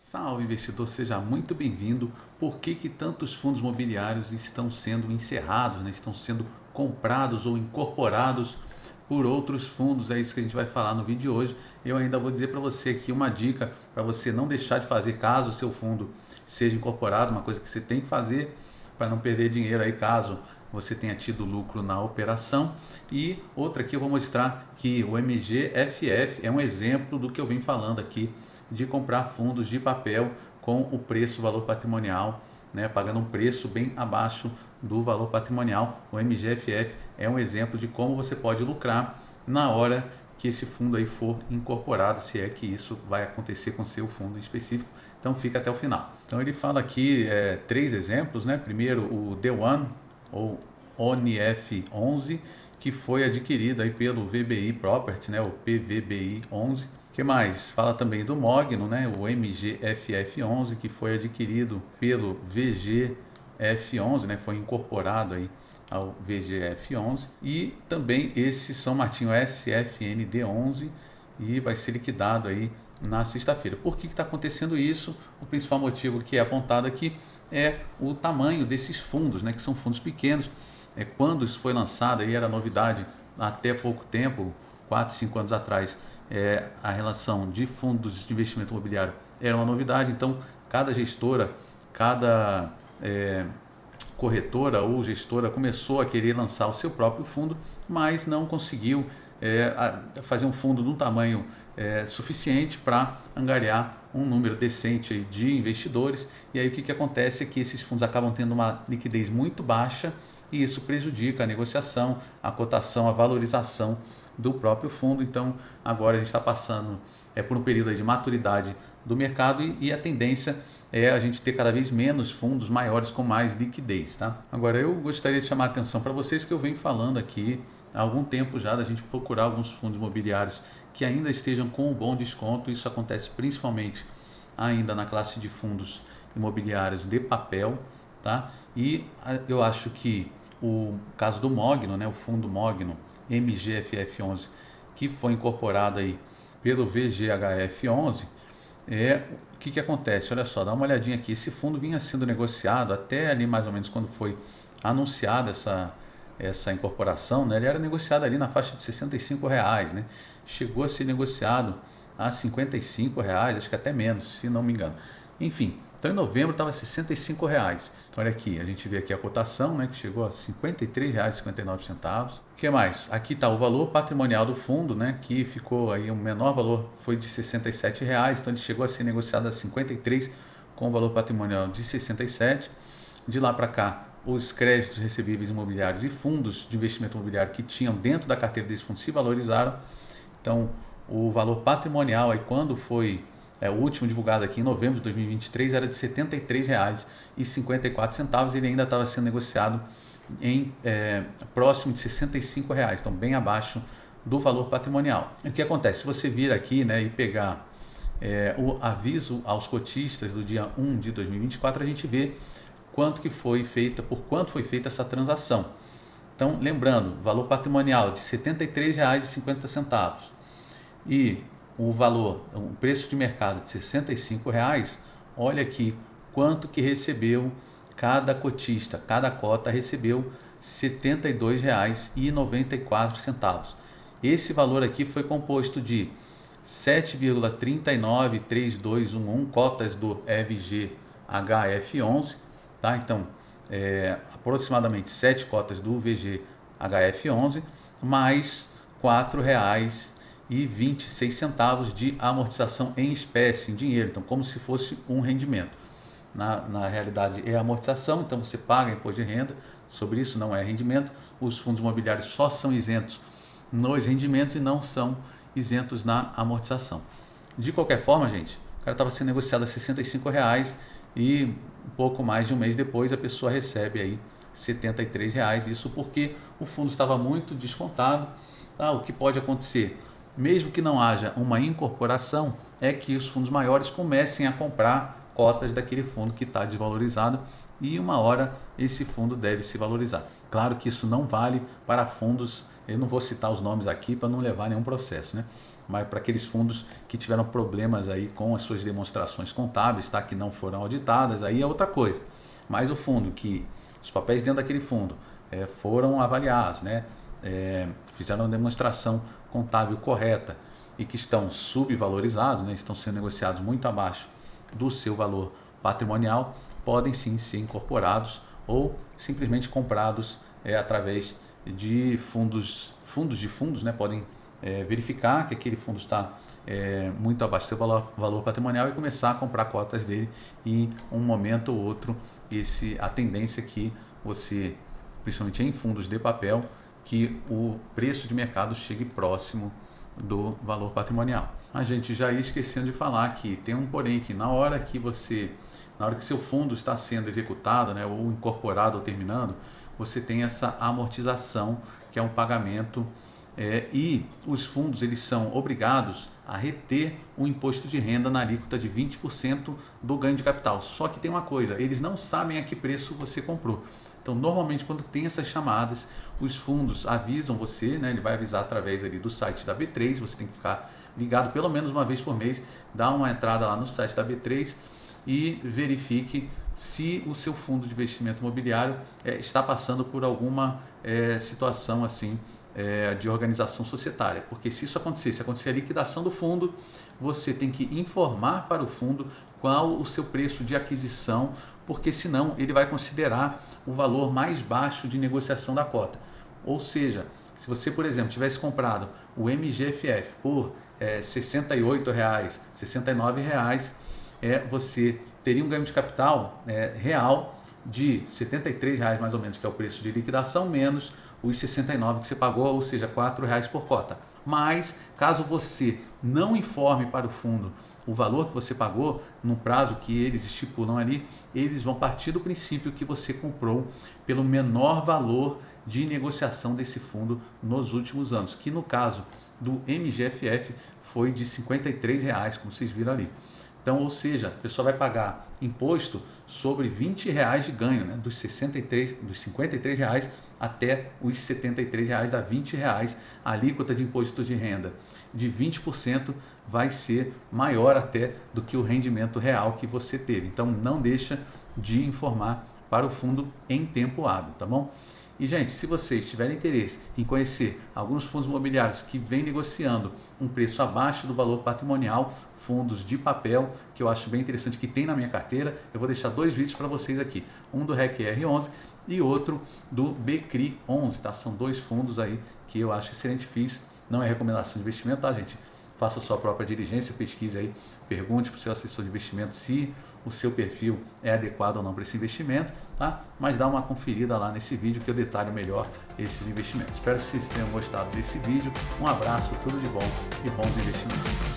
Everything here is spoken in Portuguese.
Salve investidor, seja muito bem-vindo. Por que tantos fundos imobiliários estão sendo encerrados, né? Estão sendo comprados ou incorporados por outros fundos? É isso que a gente vai falar no vídeo de hoje. Eu ainda vou dizer para você aqui uma dica para você não deixar de fazer caso o seu fundo seja incorporado, uma coisa que você tem que fazer para não perder dinheiro aí caso você tenha tido lucro na operação. E outra aqui eu vou mostrar que o MGFF é um exemplo do que eu venho falando aqui de comprar fundos de papel com o preço valor patrimonial, né, pagando um preço bem abaixo do valor patrimonial. O MGFF é um exemplo de como você pode lucrar na hora que esse fundo aí for incorporado, se é que isso vai acontecer com seu fundo específico. Então fica até o final. Então ele fala aqui três exemplos, né? Primeiro o The One ou ONIF11, que foi adquirido aí pelo VBI Property, né? O PVBI 11. Que mais? Fala também do Mogno, né? O MGFF11, que foi adquirido pelo VGF11, né? Foi incorporado aí ao VGF11, e também esse São Martinho SFND11, e vai ser liquidado aí na sexta-feira. Por que está acontecendo isso? O principal motivo que é apontado aqui é o tamanho desses fundos, né? Que são fundos pequenos. Quando isso foi lançado, aí era novidade até pouco tempo, 4, 5 anos atrás, a relação de fundos de investimento imobiliário era uma novidade. Então cada gestora, cada corretora ou gestora começou a querer lançar o seu próprio fundo, mas não conseguiu fazer um fundo de um tamanho suficiente para angariar um número decente aí de investidores. E aí o que acontece é que esses fundos acabam tendo uma liquidez muito baixa, e isso prejudica a negociação, a cotação, a valorização do próprio fundo. Então agora a gente está passando por um período aí de maturidade do mercado, e a tendência é a gente ter cada vez menos fundos maiores com mais liquidez, tá? Agora eu gostaria de chamar a atenção para vocês que eu venho falando aqui há algum tempo já da gente procurar alguns fundos imobiliários que ainda estejam com um bom desconto. Isso acontece principalmente ainda na classe de fundos imobiliários de papel, tá? E eu acho que o caso do Mogno, né, o fundo Mogno MGFF11, que foi incorporado aí pelo VGHF11, o que acontece? Olha só, dá uma olhadinha aqui. Esse fundo vinha sendo negociado até ali mais ou menos quando foi anunciada essa incorporação, né? Ele era negociado ali na faixa de R$65, né? Chegou a ser negociado a R$55, acho que até menos, se não me engano. Enfim, então em novembro estava R$65. Então olha aqui, a gente vê aqui a cotação, né, que chegou a R$53,59. O que mais? Aqui está o valor patrimonial do fundo, né, que ficou aí, o menor valor foi de R$67, então ele chegou a ser negociado a 53 com o valor patrimonial de 67. De lá para cá, os créditos recebíveis imobiliários e fundos de investimento imobiliário que tinham dentro da carteira desse fundo se valorizaram. Então o valor patrimonial aí, quando foi o último divulgado aqui em novembro de 2023, era de R$ 73,54. Ele ainda estava sendo negociado em próximo de R$ 65, então bem abaixo do valor patrimonial. E o que acontece? Se você vir aqui, né, e pegar o aviso aos cotistas do dia 1 de 2024, a gente vê quanto que foi feita, por quanto foi feita essa transação. Então, lembrando, valor patrimonial de R$ 73,50 e o valor, o preço de mercado de R$ 65, olha aqui quanto que recebeu cada cotista, cada cota recebeu R$ 72,94. Esse valor aqui foi composto de 7,393211 cotas do VGHF11, tá? Então, aproximadamente 7 cotas do VGHF11, mais R$ 4,26 de amortização em espécie, em dinheiro, então como se fosse um rendimento. Na realidade é amortização, então você paga imposto de renda sobre isso, não é rendimento. Os fundos imobiliários só são isentos nos rendimentos e não são isentos na amortização. De qualquer forma, gente, o cara estava sendo negociado a R$ 65 e um pouco mais de um mês depois a pessoa recebe aí R$ 73, isso porque o fundo estava muito descontado, tá? O que pode acontecer, mesmo que não haja uma incorporação, é que os fundos maiores comecem a comprar cotas daquele fundo que está desvalorizado, e uma hora esse fundo deve se valorizar. Claro que isso não vale para fundos eu não vou citar os nomes aqui para não levar nenhum processo, né? Mas para aqueles fundos que tiveram problemas aí com as suas demonstrações contábeis, tá? Que não foram auditadas, aí é outra coisa. Mas o fundo que os papéis dentro daquele fundo foram avaliados, né? Fizeram uma demonstração contábil correta e que estão subvalorizados, né? Estão sendo negociados muito abaixo do seu valor patrimonial, podem sim ser incorporados ou simplesmente comprados através de fundos, né? Podem verificar que aquele fundo está muito abaixo do seu valor patrimonial e começar a comprar cotas dele, e em um momento ou outro a tendência é que você, principalmente em fundos de papel, que o preço de mercado chegue próximo do valor patrimonial. A gente já ia esquecendo de falar que tem um porém, que na hora que seu fundo está sendo executado, né, ou incorporado ou terminando, você tem essa amortização, que é um pagamento, e os fundos eles são obrigados a reter o imposto de renda na alíquota de 20% do ganho de capital. Só que tem uma coisa, eles não sabem a que preço você comprou. Então, normalmente, quando tem essas chamadas, os fundos avisam você, né? Ele vai avisar através ali do site da B3, você tem que ficar ligado pelo menos uma vez por mês, dá uma entrada lá no site da B3 e verifique se o seu fundo de investimento imobiliário está passando por alguma situação assim de organização societária. Porque se isso acontecer, se acontecer a liquidação do fundo, você tem que informar para o fundo qual o seu preço de aquisição, porque senão ele vai considerar o valor mais baixo de negociação da cota. Ou seja, se você, por exemplo, tivesse comprado o MGFF por R$ 68, R$ 69, você teria um ganho de capital real de R$ 73 mais ou menos, que é o preço de liquidação, menos os 69 que você pagou, ou seja, R$ 4 por cota. Mas, caso você não informe para o fundo o valor que você pagou, no prazo que eles estipulam ali, eles vão partir do princípio que você comprou pelo menor valor de negociação desse fundo nos últimos anos, que no caso do MGFF foi de R$ 53, como vocês viram ali. Então, ou seja, a pessoa vai pagar imposto sobre R$ 20 de ganho, né? Dos R$ 53 até os R$ 73, dá R$ 20. A alíquota de imposto de renda de 20% vai ser maior até do que o rendimento real que você teve. Então, não deixa de informar para o fundo em tempo hábil, tá bom? E, gente, se vocês tiverem interesse em conhecer alguns fundos imobiliários que vêm negociando um preço abaixo do valor patrimonial, fundos de papel, que eu acho bem interessante, que tem na minha carteira, eu vou deixar 2 vídeos para vocês aqui. Um do REC-R11 e outro do BCRI11, tá? São 2 fundos aí que eu acho excelente. Fiz, não é recomendação de investimento, tá, gente? Faça a sua própria diligência, pesquise aí, pergunte para o seu assessor de investimento se o seu perfil é adequado ou não para esse investimento, tá? Mas dá uma conferida lá nesse vídeo que eu detalho melhor esses investimentos. Espero que vocês tenham gostado desse vídeo. Um abraço, tudo de bom e bons investimentos.